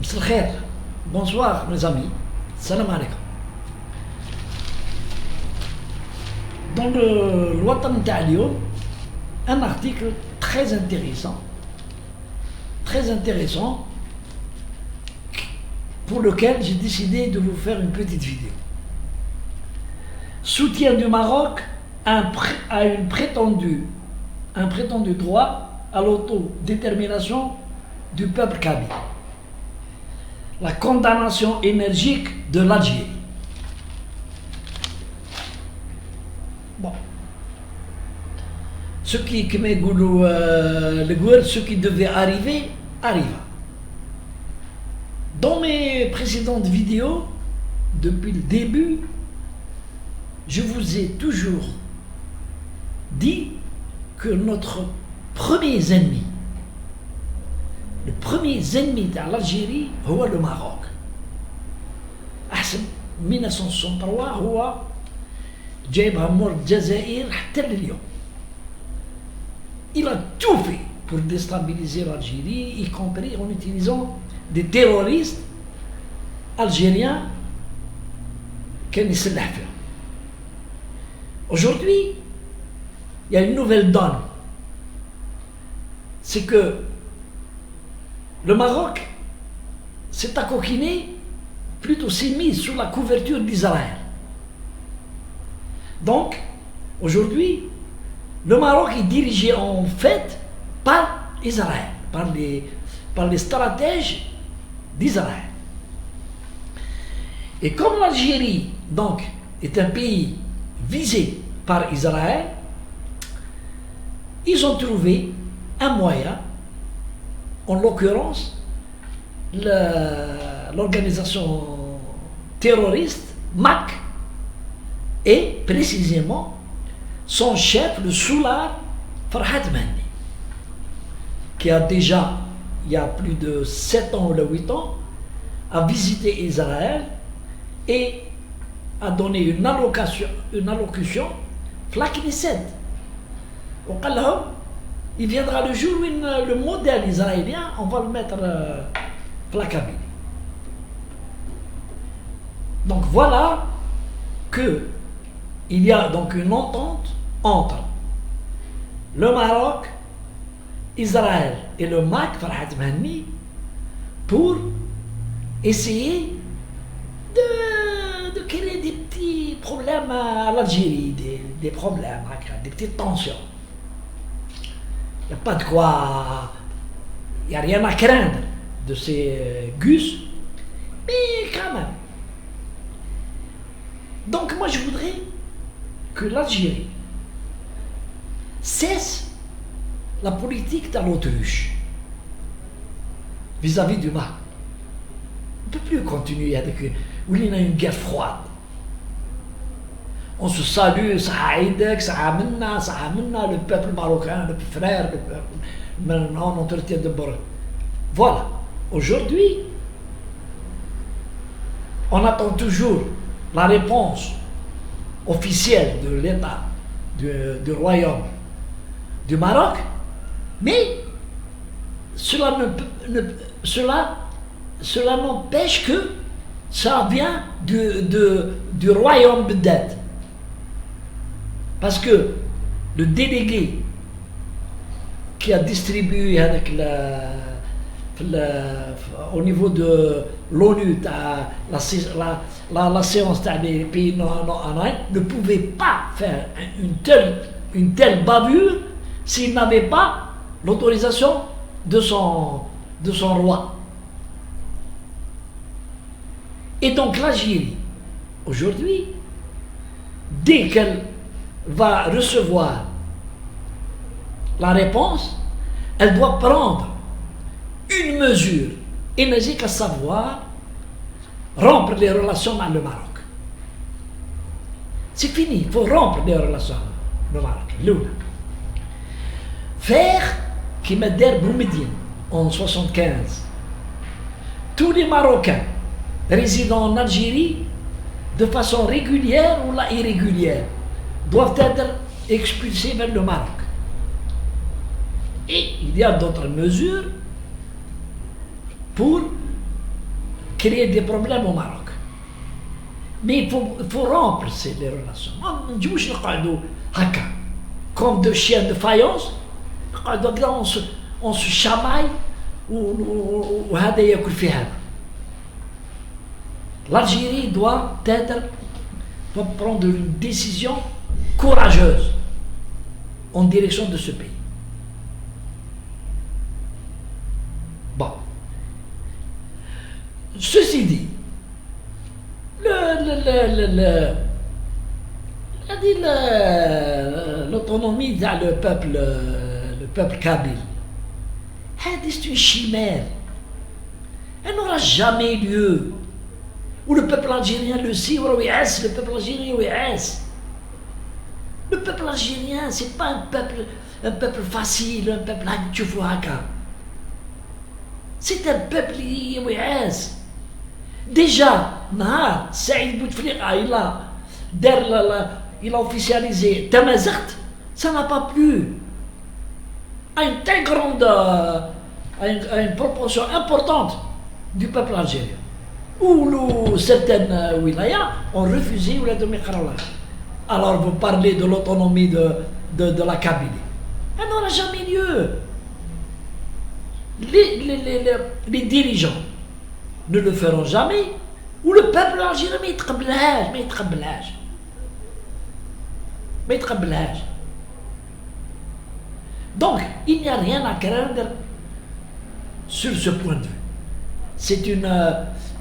مساء الخير. Bonsoir mes amis. Salam alaikum. Dans le Watan Ta'alioum, un article très intéressant pour lequel j'ai décidé de vous faire une petite vidéo. Soutien du Maroc à un prétendu droit à l'autodétermination du peuple kabyle. La condamnation énergique de l'Algérie. Bon. Ce qui devait arriver, arriva. Dans mes précédentes vidéos, depuis le début, je vous ai toujours dit que notre premier ennemi, le premier ennemi de l'Algérie, c'est le Maroc. En 1963, هو جايبها مور الجزائر حتى اليوم. Il a tout fait pour déstabiliser l'Algérie, y compris en utilisant des terroristes algériens كان يسلح فيهم. Aujourd'hui, il y a une nouvelle donne. C'est que le Maroc s'est accoquiné, plutôt s'est mis sous la couverture d'Israël. Donc, aujourd'hui, le Maroc est dirigé en fait par Israël, par les stratèges d'Israël. Et comme l'Algérie, donc, est un pays visé par Israël, ils ont trouvé un moyen, en l'occurrence l'organisation terroriste MAC et précisément son chef, le soulard Farhat Mehdi, qui a déjà, il y a plus de 7 ans ou 8 ans, a visité Israël et a donné une allocution la Knesset. Il viendra le jour où le modèle israélien, on va le mettre la Kabylie. Donc voilà qu'il y a donc une entente entre le Maroc, Israël et le MAC, Farhat Mehdi, pour essayer de créer des petits problèmes à l'Algérie, des problèmes, des petites tensions. Il n'y a pas de quoi, il n'y a rien à craindre de ces gus, mais quand même. Donc moi je voudrais que l'Algérie cesse la politique de l'autruche vis-à-vis du Maroc. On ne peut plus continuer avec une guerre froide. On se salue, ça aide, ça amène, le peuple marocain, le frère, le peuple, maintenant on entretient de bord. Voilà. Aujourd'hui, on attend toujours la réponse officielle de l'État, du royaume du Maroc, mais cela n'empêche que ça vient du royaume d'Inde. Parce que le délégué qui a distribué avec au niveau de l'ONU la séance des pays ne pouvait pas faire une telle bavure s'il n'avait pas l'autorisation de son roi. Et donc l'Algérie, aujourd'hui, dès qu'elle va recevoir la réponse, elle doit prendre une mesure énergique, à savoir rompre les relations avec le Maroc. C'est fini, il faut rompre les relations avec le Maroc. Faire qui m'a dit Boumediene en 1975. Tous les Marocains résidant en Algérie de façon régulière ou irrégulière doivent être expulsés vers le Maroc. Et il y a d'autres mesures pour créer des problèmes au Maroc. Mais il faut rompre les relations. ما نجموش نقعدوا هكا comme deux chiens de faïence. On se chamaille وهذا ياكل في هذا. L'Algérie doit prendre une décision courageuse en direction de ce pays. Bon. Ceci dit, l'autonomie dans le peuple kabyle, c'est une chimère. Elle n'aura jamais lieu. Où le peuple algérien le sait, le peuple algérien le peuple algérien, c'est pas un peuple facile, un peuple haka. C'est un peuple déjà, Saïd Bouteflika, il a officialisé Tamazight, ça n'a pas plu à une très grande, à une proportion importante du peuple algérien. Où certaines wilayas ont refusé ou la demi-karala. Alors vous parlez de l'autonomie de la Kabylie. Elle n'aura jamais lieu. Les dirigeants ne le feront jamais. Ou le peuple algérien mais يتقبلهاش. Donc il n'y a rien à craindre sur ce point de vue.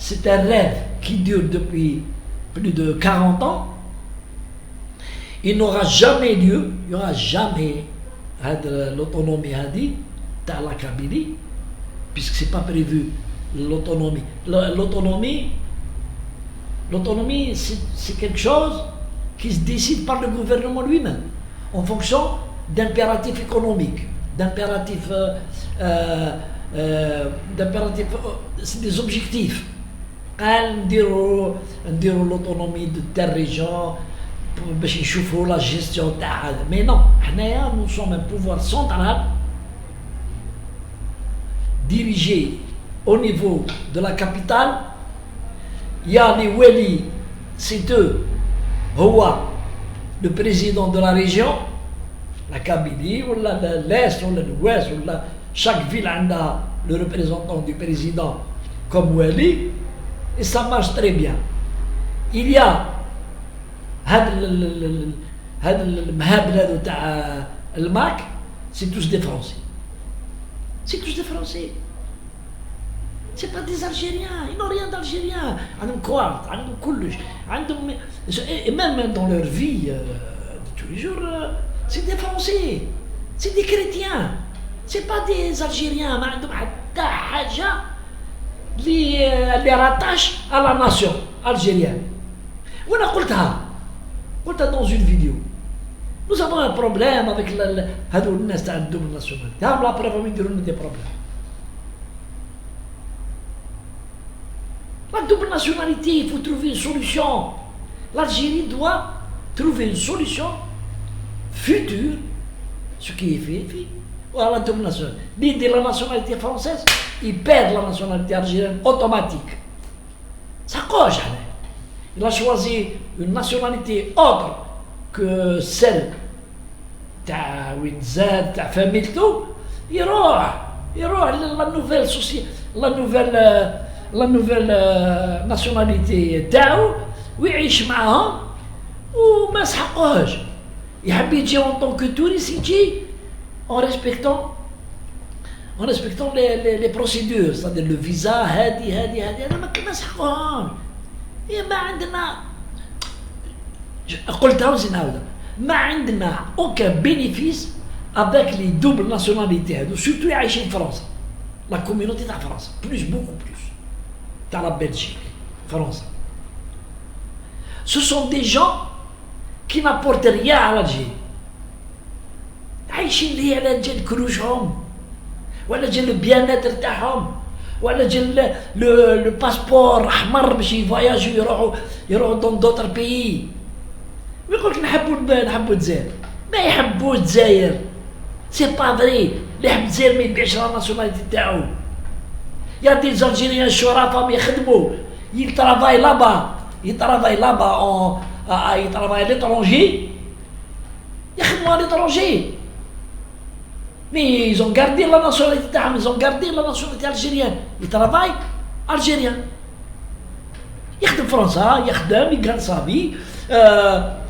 C'est un rêve qui dure depuis plus de 40 ans. Il n'aura jamais lieu, il n'y aura jamais l'autonomie de la Kabylie, puisque ce n'est pas prévu l'autonomie. L'autonomie, c'est quelque chose qui se décide par le gouvernement lui-même, en fonction d'impératifs économiques, d'impératifs, c'est des objectifs. نديروا l'autonomie de telle région باش نشوفوا la gestion تاع. Mais non, nous sommes un pouvoir central dirigé au niveau de la capitale. Il y a les Wali, c'est eux, le président de la région, la Kabylie, ou l'Est, ou l'Ouest, ou chaque ville a le représentant du président comme Wali. Et ça marche très bien. Il y a le MAC, c'est tous des Français. C'est tous des Français. C'est pas des Algériens. Ils n'ont rien d'Algérien. Et même dans leur vie de tous les jours, c'est des Français. C'est des chrétiens. C'est pas des Algériens. Les rattachent à la nation algérienne. On a dit dans une vidéo. Nous avons un problème avec la double nationalité. La preuve, nous avons des problèmes. La double nationalité, il faut trouver une solution. L'Algérie doit trouver une solution future. Ce qui est fait. Voilà la double nationalité. L'idée de la nationalité française, il perd la nationalité algérienne automatique. Ça coche. Il a choisi une nationalité autre que celle de Winzad, de Familto. Il aura la nouvelle société, la nouvelle nationalité تاعو ويعيش معهم وما سحقوهاش. يحب يجي en tant que touriste يجي en respectant les procédures, c'est-à-dire le visa, هذه ما سحقوهاش. ما عندنا قلتها وزناوده ما عندنا aucun bénéfice avec les doubles nationalités, surtout les عايشين في فرنسا. La communauté de France, beaucoup plus. Dans la Belgique, France. Ce sont des gens qui n'apportent rien à l'Algérie. عايشين لي على جال كروشهم ولا جال البيانات تاعهم ولا جال لو باسبور احمر باش يفواياجيو يروحوا دون دوتر بيي. ويقول لك نحبوا الجزائر. ما يحبوا الجزائر. سي با فري. اللي يحب الجزائر ما يبيعش لا ناسيوناليتي تاعو. Il y a des Algériens شرفاء يخدموا. Ils travaillent là-bas. Ils travaillent là-bas. Ils travaillent à l'étranger. يخدموا à l'étranger. Mais ils ont gardé la nationalité, ils ont gardé la nationalité algérienne. Ils travaillent algérien. يخدم فرنسا يخدم يقال صافي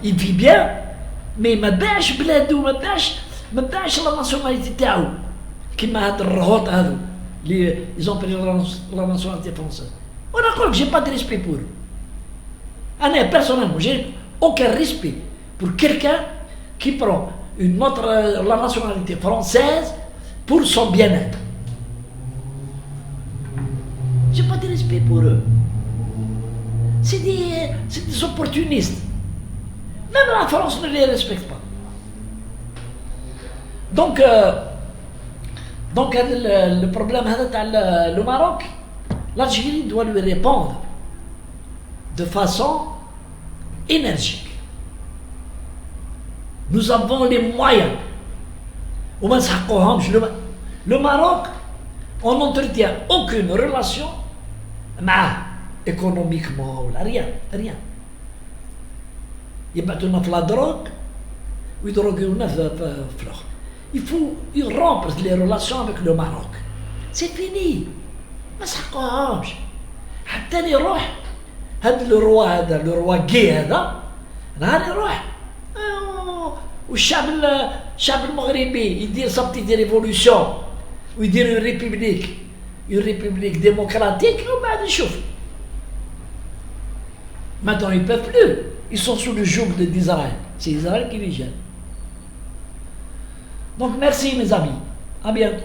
il vit bien mais ما باعش بلادو ما باعش لا ناسيوناليتي تاعو كيما هاد الرهوط هادو اللي ils ont pris la nationalité française. وانا نقولك j'ai pas de respect pour eux. انا personnellement j'ai aucun respect pour quelqu'un qui prend la nationalité française pour son bien-être. J'ai pas de respect pour eux. C'est des opportunistes. Même la France ne les respecte pas. Donc le problème le Maroc, l'Algérie doit lui répondre de façon énergique. Nous avons les moyens. Le Maroc, on n'entretient aucune relation économiquement, rien. يبعثونا في لا دروك ويدروكونا في الاخر. Il faut rompre les relations avec le Maroc. C'est fini. ما سحقوهمش. حتى اللي يروح هذا لو روا جي هذا نهار يروح والشعب المغربي يدير sa petite révolution ويدير une république démocratique وبعد نشوف. Maintenant ils ne peuvent plus. Ils sont sous le joug d'Israël. C'est Israël qui les gêne. Donc merci mes amis. À bientôt.